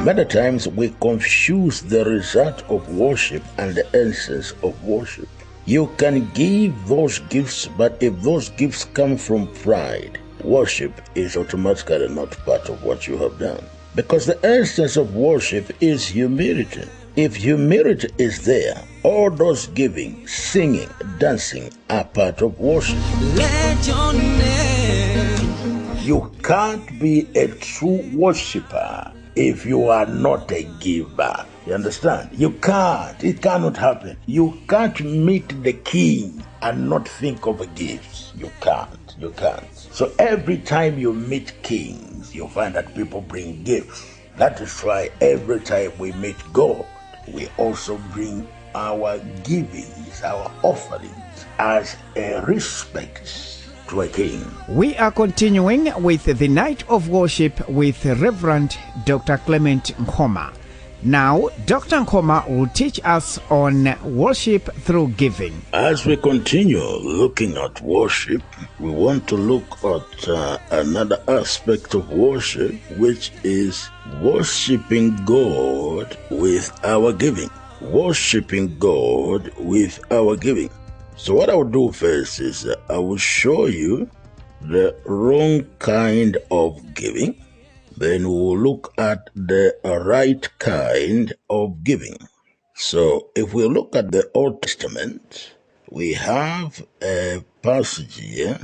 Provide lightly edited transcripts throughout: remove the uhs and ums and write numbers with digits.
Many times we confuse the result of worship and the essence of worship. You can give those gifts, but if those gifts come from pride, worship is automatically not part of what you have done. Because the essence of worship is humility. If humility is there, all those giving, singing, dancing are part of worship. Let your name. You can't be a true worshiper if you are not a giver. You understand? You can't. It cannot happen. You can't meet the king and not think of a gift. You can't. You can't. So every time you meet kings, you find that people bring gifts. That is why every time we meet God, we also bring our givings, our offerings, as a respect to a king. We are continuing with the Night of Worship with Reverend Dr. Clement Nkoma. Now, Dr. Nkoma will teach us on worship through giving. As we continue looking at worship, we want to look at another aspect of worship, which is worshiping God with our giving. Worshiping God with our giving. So what I will do first is I will show you the wrong kind of giving. Then we will look at the right kind of giving. So if we look at the Old Testament, we have a passage here.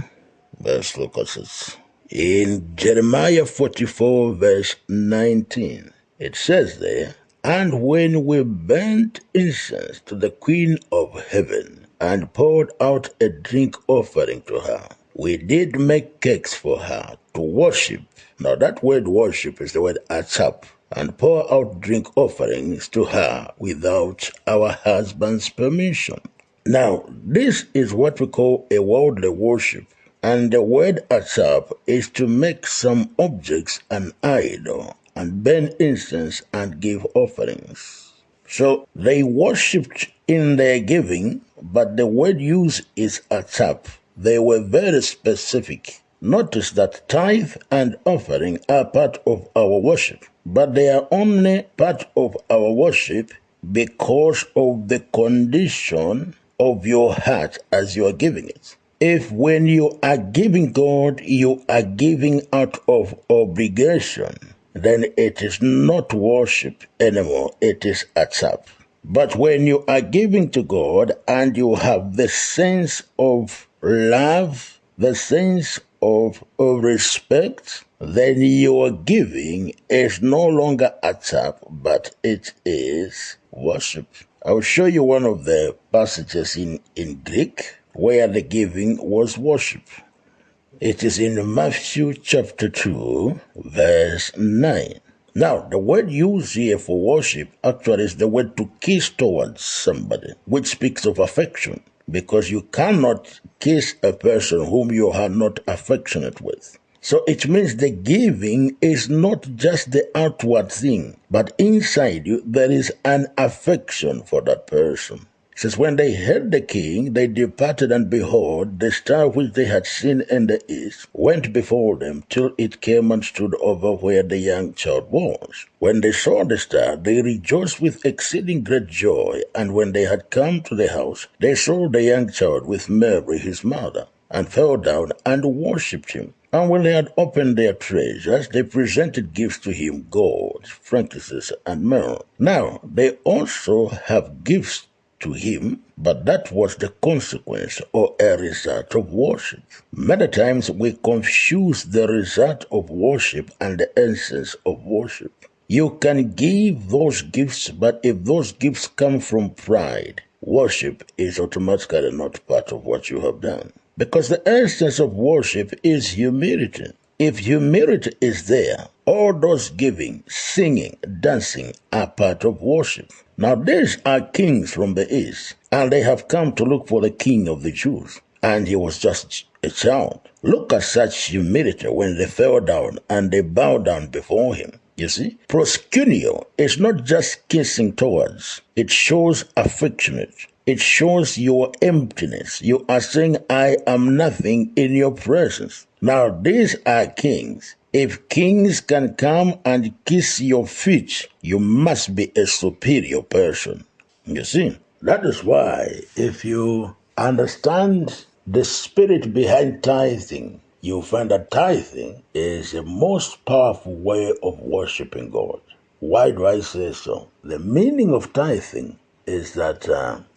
Let's look at it. In Jeremiah 44 verse 19, it says there, "And when we burnt incense to the Queen of Heaven and poured out a drink offering to her, we did make cakes for her to worship." Now that word worship is the word atzap. "And pour out drink offerings to her without our husband's permission." Now, this is what we call a worldly worship. And the word atzap is to make some objects an idol and burn incense and give offerings. So they worshipped in their giving, but the word used is atzap. They were very specific. Notice that tithe and offering are part of our worship, but they are only part of our worship because of the condition of your heart as you are giving it. If when you are giving God, you are giving out of obligation, then it is not worship anymore, it is atzap. But when you are giving to God and you have the sense of love, the sense of respect, then your giving is no longer atzap, but it is worship. I will show you one of the passages in Greek where the giving was worship. It is in Matthew chapter 2, verse 9. Now, the word used here for worship actually is the word to kiss towards somebody, which speaks of affection, because you cannot kiss a person whom you are not affectionate with. So it means the giving is not just the outward thing, but inside you there is an affection for that person. It says, "When they heard the king, they departed, and behold, the star which they had seen in the east went before them till it came and stood over where the young child was. When they saw the star, they rejoiced with exceeding great joy. And when they had come to the house, they saw the young child with Mary his mother, and fell down and worshipped him. And when they had opened their treasures, they presented gifts to him, gold, frankincense, and myrrh. Now they also have gifts to him, but that was the consequence or a result of worship. Many times we confuse the result of worship and the essence of worship. You can give those gifts, but if those gifts come from pride, worship is automatically not part of what you have done. Because the essence of worship is humility. If humility is there, all those giving, singing, dancing are part of worship. Now these are kings from the east, and they have come to look for the king of the Jews. And he was just a child. Look at such humility when they fell down and they bowed down before him. You see, proskuneo is not just kissing towards. It shows affectionate. It shows your emptiness. You are saying, I am nothing in your presence. Now, these are kings. If kings can come and kiss your feet, you must be a superior person. You see, that is why if you understand the spirit behind tithing, you find that tithing is the most powerful way of worshiping God. Why do I say so? The meaning of tithing is that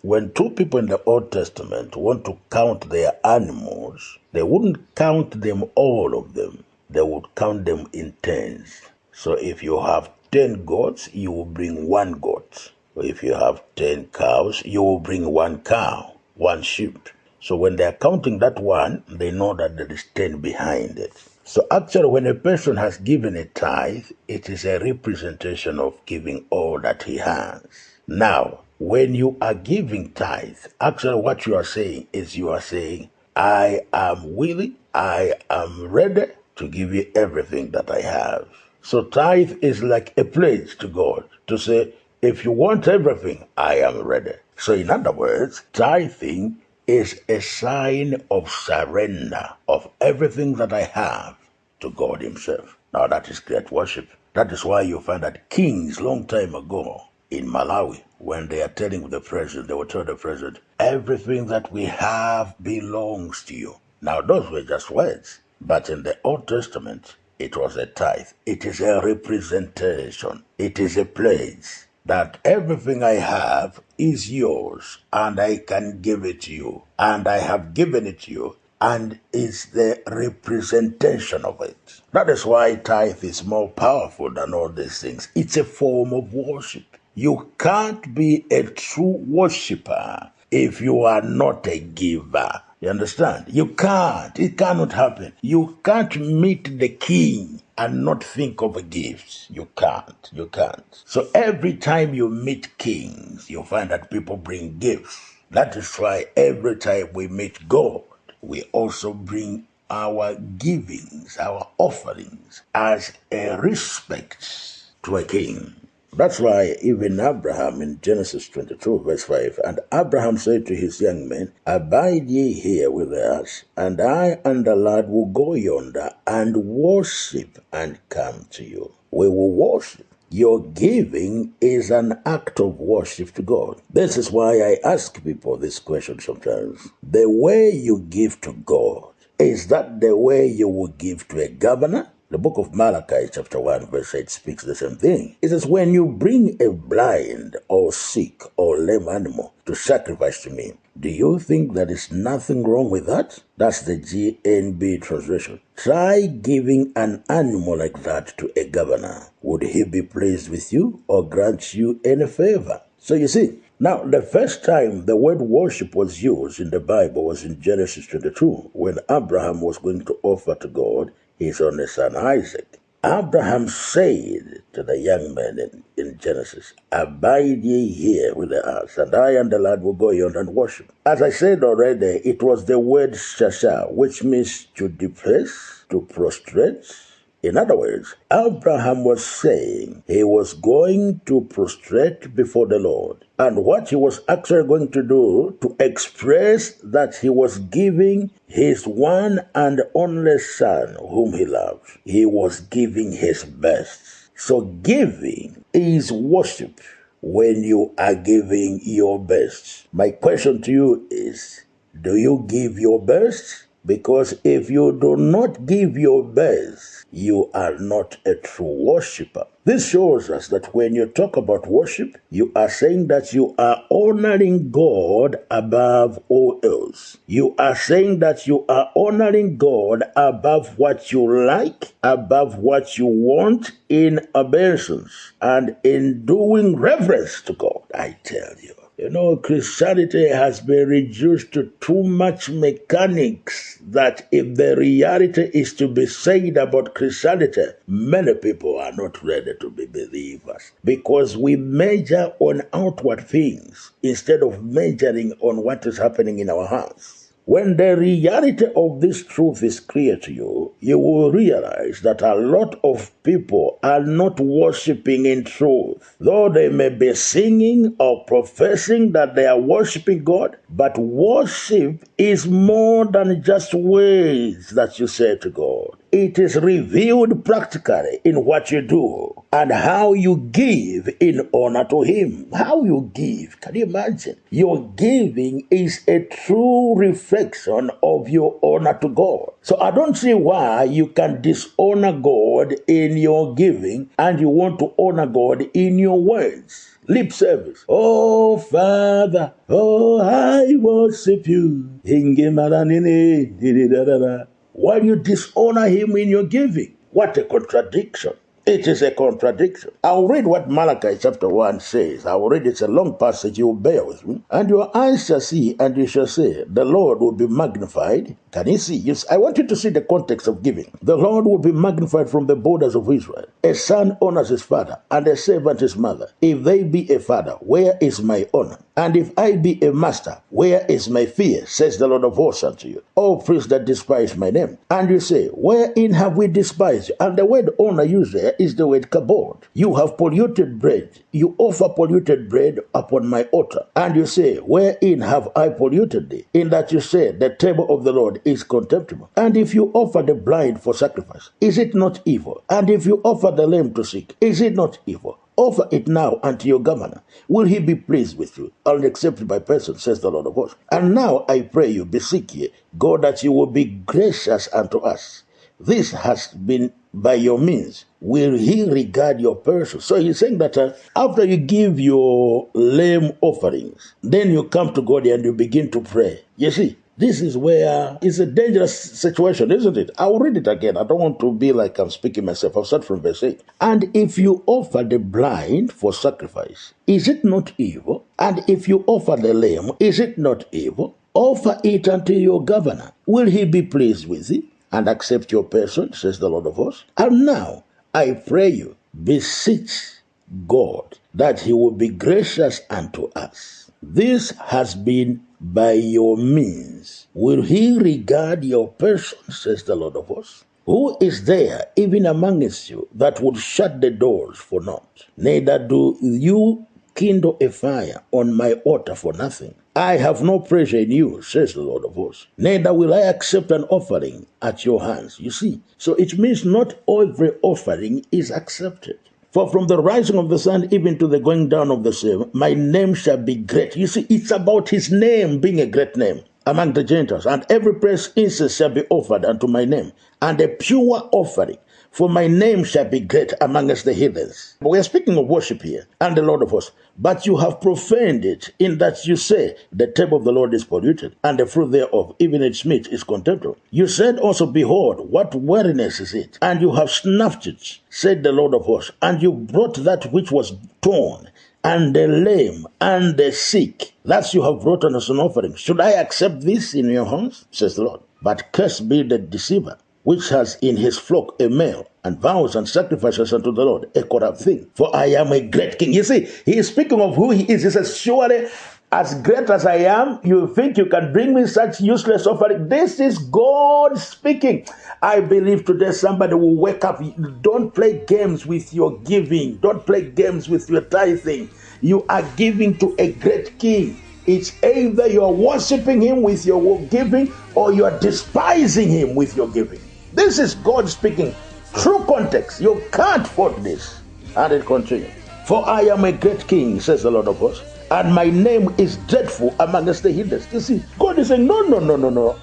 when two people in the Old Testament want to count their animals, they wouldn't count them, all of them. They would count them in tens. So if you have 10 goats, you will bring one goat. Or if you have 10 cows, you will bring one cow, one sheep. So when they are counting that one, they know that there is 10 behind it. So actually, when a person has given a tithe, it is a representation of giving all that he has. Now, when you are giving tithe, actually what you are saying is you are saying, I am willing, I am ready to give you everything that I have. So tithe is like a pledge to God to say, if you want everything, I am ready. So in other words, tithing is a sign of surrender of everything that I have to God himself. Now that is great worship. That is why you find that kings long time ago in Malawi, when they are telling the president, they will tell the president, everything that we have belongs to you. Now those were just words. But in the Old Testament, it was a tithe. It is a representation. It is a pledge that everything I have is yours and I can give it to you. And I have given it to you and it's the representation of it. That is why tithe is more powerful than all these things. It's a form of worship. You can't be a true worshiper if you are not a giver. You understand? You can't. It cannot happen. You can't meet the king and not think of a gift. You can't. You can't. So every time you meet kings, you find that people bring gifts. That is why every time we meet God, we also bring our givings, our offerings, as a respect to a king. That's why even Abraham in Genesis 22 verse 5, and Abraham said to his young men, abide ye here with us, and I and the lad will go yonder and worship and come to you. We will worship. Your giving is an act of worship to God. This is why I ask people this question sometimes. The way you give to God, is that the way you will give to a governor? The book of Malachi chapter 1 verse 8 speaks the same thing. It says, when you bring a blind or sick or lame animal to sacrifice to me, do you think there is nothing wrong with that? That's the GNB translation. Try giving an animal like that to a governor. Would he be pleased with you or grant you any favor? So you see, now the first time the word worship was used in the Bible was in Genesis 22, when Abraham was going to offer to God his only son Isaac. Abraham said to the young man in Genesis, abide ye here with us, and I and the lad will go yonder and worship. As I said already, it was the word shasha, which means to depress, to prostrate. In other words, Abraham was saying he was going to prostrate before the Lord. And what he was actually going to do to express that he was giving his one and only son whom he loved, he was giving his best. So giving is worship when you are giving your best. My question to you is, do you give your best? Because if you do not give your best, you are not a true worshiper. This shows us that when you talk about worship, you are saying that you are honoring God above all else. You are saying that you are honoring God above what you like, above what you want, in obeisance and in doing reverence to God. I tell you. You know, Christianity has been reduced to too much mechanics that if the reality is to be said about Christianity, many people are not ready to be believers because we measure on outward things instead of measuring on what is happening in our hearts. When the reality of this truth is clear to you, you will realize that a lot of people are not worshiping in truth. Though they may be singing or professing that they are worshiping God, but worship is more than just words that you say to God. it is revealed practically in what you do and how you give in honor to Him. How you give. Can you imagine? Your giving is a true reflection of your honor to God. So I don't see why you can dishonor God in your giving and you want to honor God in your words. Lip service. Oh, Father, oh, I worship you. While you dishonor Him in your giving. What a contradiction. It is a contradiction. I'll read what Malachi chapter 1 says. I'll read it. It's a long passage. You will bear with me. And your eyes shall see, and you shall say, the Lord will be magnified. Can you see? Yes, I want you to see the context of giving. The Lord will be magnified from the borders of Israel. A son honors his father, and a servant his mother. If they be a father, where is my honor? And if I be a master, where is my fear? Says the Lord of hosts unto you. O priests that despise my name. And you say, wherein have we despised you? And the word honor used there is the word kabod. You have polluted bread. You offer polluted bread upon my altar. And you say, wherein have I polluted thee? In that you say, the table of the Lord is contemptible. And if you offer the blind for sacrifice, is it not evil? And if you offer the lame to seek, is it not evil? Offer it now unto your governor. Will he be pleased with you? Unaccepted by person, says the Lord of hosts. And now I pray you, beseech ye, God, that you will be gracious unto us. This has been by your means. Will he regard your person? So he's saying that after you give your lame offerings, then you come to God and you begin to pray. You see, this is where it's a dangerous situation, isn't it? I'll read it again. I don't want to be like I'm speaking myself. I'll start from verse 8. And if you offer the blind for sacrifice, is it not evil? And if you offer the lame, is it not evil? Offer it unto your governor. Will he be pleased with it and accept your person, says the Lord of hosts? And now, I pray you, beseech God that he will be gracious unto us. This has been by your means. Will he regard your person, says the Lord of hosts? Who is there, even amongst you, that would shut the doors for naught? Neither do you kindle a fire on my altar for nothing. I have no pleasure in you, says the Lord of hosts. Neither will I accept an offering at your hands. You see, so it means not every offering is accepted. For from the rising of the sun even to the going down of the same, my name shall be great. You see, it's about his name being a great name among the Gentiles. And every praise incense shall be offered unto my name, and a pure offering. For my name shall be great amongst the heathens. We are speaking of worship here, and the Lord of hosts. But you have profaned it, in that you say, the table of the Lord is polluted, and the fruit thereof, even its meat, is contemptible. You said also, behold, what weariness is it? And you have snuffed it, said the Lord of hosts. And you brought that which was torn, and the lame, and the sick. That you have brought on as an offering. Should I accept this in your hands? Says the Lord. But cursed be the deceiver, which has in his flock a male, and vows and sacrifices unto the Lord, a corrupt thing. For I am a great king. You see, he is speaking of who he is. He says, surely, as great as I am, you think you can bring me such useless offering? This is God speaking. I believe today somebody will wake up. Don't play games with your giving. Don't play games with your tithing. You are giving to a great king. It's either you are worshiping him with your giving, or you are despising him with your giving. This is God speaking. True context. You can't fault this. And it continues. For I am a great king, says the Lord of hosts, and my name is dreadful amongst the heathens. You see, God is saying, no.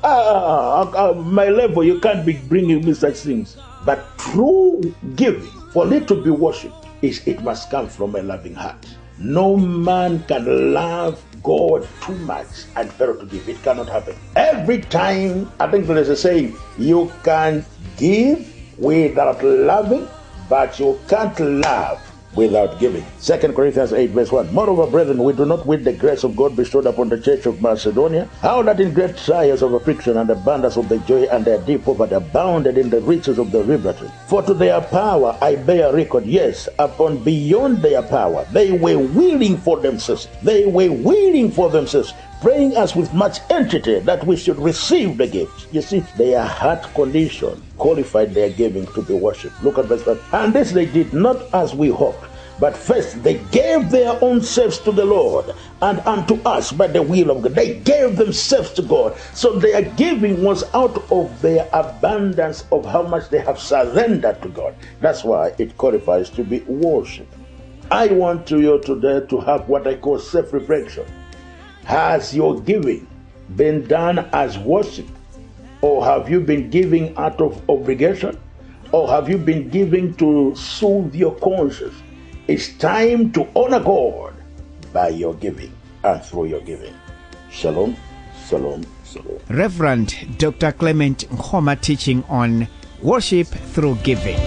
My level, you can't be bringing me such things. But true giving, for it to be worshipped, it must come from a loving heart. No man can love God too much and fail to give. It cannot happen. Every time, I think there is a saying, you can give without loving, but you can't love without giving. 2 Corinthians 8 verse 1. Moreover, brethren, we do not with the grace of God bestowed upon the church of Macedonia, how that in great trials of affliction and abundance of the joy and their deep poverty abounded in the riches of the liberty. For to their power I bear record, yes, upon beyond their power. They were willing for themselves. Praying us with much entreaty that we should receive the gift. You see, their heart condition qualified their giving to be worshipped. Look at verse 5. And this they did not as we hoped, But first, they gave their own selves to the Lord and unto us by the will of God. They gave themselves to God. So their giving was out of their abundance of how much they have surrendered to God. That's why it qualifies to be worship. I want you today to have what I call self-reflection. Has your giving been done as worship? Or have you been giving out of obligation? Or have you been giving to soothe your conscience? It's time to honor God by your giving and through your giving. Shalom, shalom, shalom. Reverend Dr. Clement Nkhoma teaching on worship through giving.